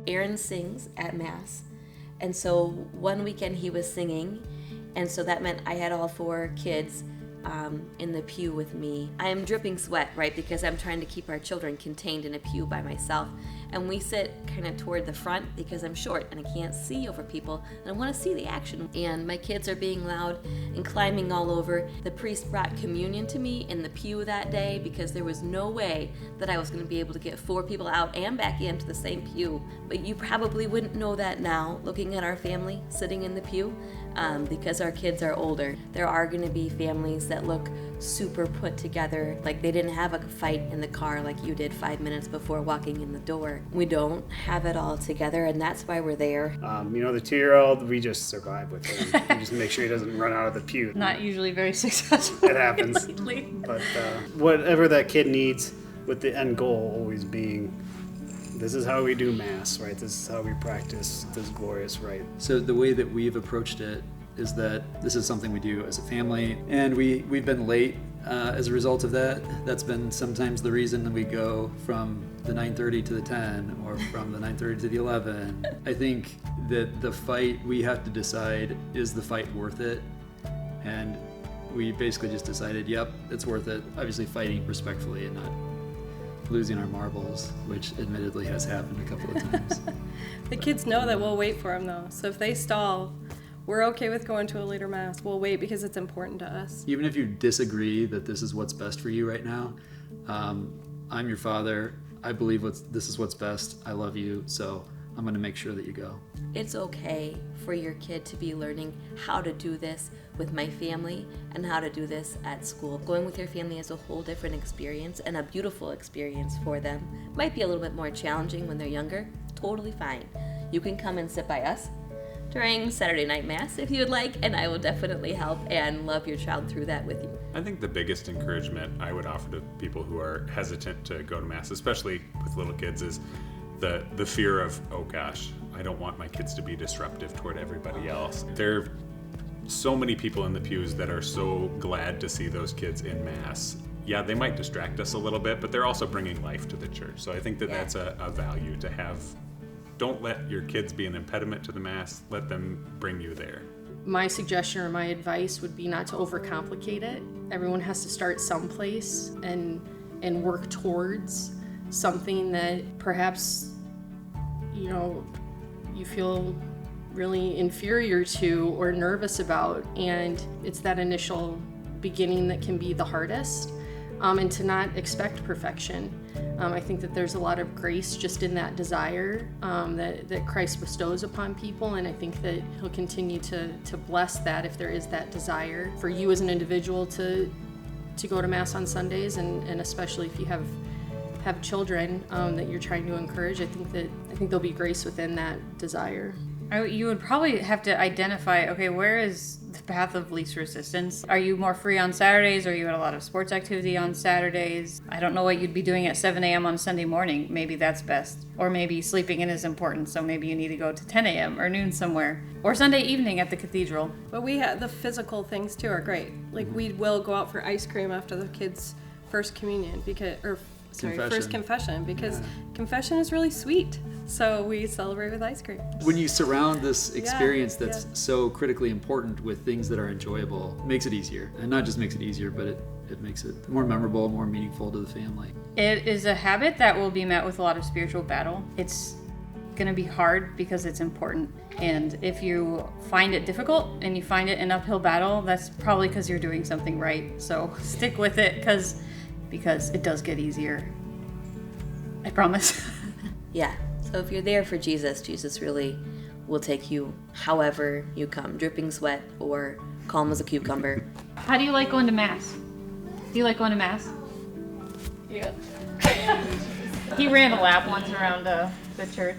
Aaron sings at Mass, and so one weekend he was singing, and so that meant I had all 4 kids in the pew with me. I am dripping sweat, right, because I'm trying to keep our children contained in a pew by myself, and we sit kind of toward the front because I'm short and I can't see over people, and I want to see the action. And my kids are being loud and climbing all over. The priest brought communion to me in the pew that day because there was no way that I was going to be able to get 4 people out and back into the same pew. But you probably wouldn't know that now, looking at our family sitting in the pew, because our kids are older. There are going to be families that look super put together, like they didn't have a fight in the car like you did 5 minutes before walking in the door. We don't have it all together, and that's why we're there. The 2-year-old, we just survive with him. We just make sure he doesn't run out of the pew. Not usually very successful. It happens. But whatever that kid needs, with the end goal always being, this is how we do Mass, right? This is how we practice this glorious rite. So the way that we've approached it is that this is something we do as a family, and we've been late as a result of that. That's been sometimes the reason that we go from the 9:30 to the 10, or from the 9:30 to the 11. I think that the fight, we have to decide, is the fight worth it? And we basically just decided, yep, it's worth it. Obviously fighting respectfully and not losing our marbles, which admittedly has happened a couple of times. The kids know that we'll wait for them though. So if they stall, we're okay with going to a later Mass. We'll wait because it's important to us. Even if you disagree that this is what's best for you right now, I'm your father. I believe this is what's best. I love you, so I'm going to make sure that you go. It's okay for your kid to be learning how to do this with my family and how to do this at school. Going with your family is a whole different experience and a beautiful experience for them. Might be a little bit more challenging when they're younger. Totally fine. You can come and sit by us during Saturday night Mass if you would like, and I will definitely help and love your child through that with you. I think the biggest encouragement I would offer to people who are hesitant to go to Mass, especially with little kids, is the fear of, oh gosh, I don't want my kids to be disruptive toward everybody else. There are so many people in the pews that are so glad to see those kids in Mass. Yeah, they might distract us a little bit, but they're also bringing life to the church. So I think that's a value to have. Don't let your kids be an impediment to the Mass. Let them bring you there. My suggestion or my advice would be not to overcomplicate it. Everyone has to start someplace and work towards something that perhaps, you feel really inferior to or nervous about, and it's that initial beginning that can be the hardest, and to not expect perfection. I think that there's a lot of grace just in that desire that Christ bestows upon people, and I think that he'll continue to bless that if there is that desire for you as an individual to go to Mass on Sundays, and especially if you have children that you're trying to encourage. I think there'll be grace within that desire. You would probably have to identify, okay, where is the path of least resistance? Are you more free on Saturdays? Or are you at a lot of sports activity on Saturdays? I don't know what you'd be doing at 7 a.m. on Sunday morning. Maybe that's best. Or maybe sleeping in is important, so maybe you need to go to 10 a.m. or noon somewhere. Or Sunday evening at the cathedral. But we have the physical things too are great. Like we will go out for ice cream after the kids' first communion first confession, because confession is really sweet. So we celebrate with ice cream. When you surround this experience that's so critically important with things that are enjoyable, it makes it easier. And not just makes it easier, but it makes it more memorable, more meaningful to the family. It is a habit that will be met with a lot of spiritual battle. It's going to be hard because it's important. And if you find it difficult and you find it an uphill battle, that's probably because you're doing something right. So stick with it because it does get easier. I promise. Yeah. So if you're there for Jesus, Jesus really will take you however you come, dripping sweat or calm as a cucumber. How do you like going to Mass? Do you like going to Mass? Yeah. He ran a lap once around the church.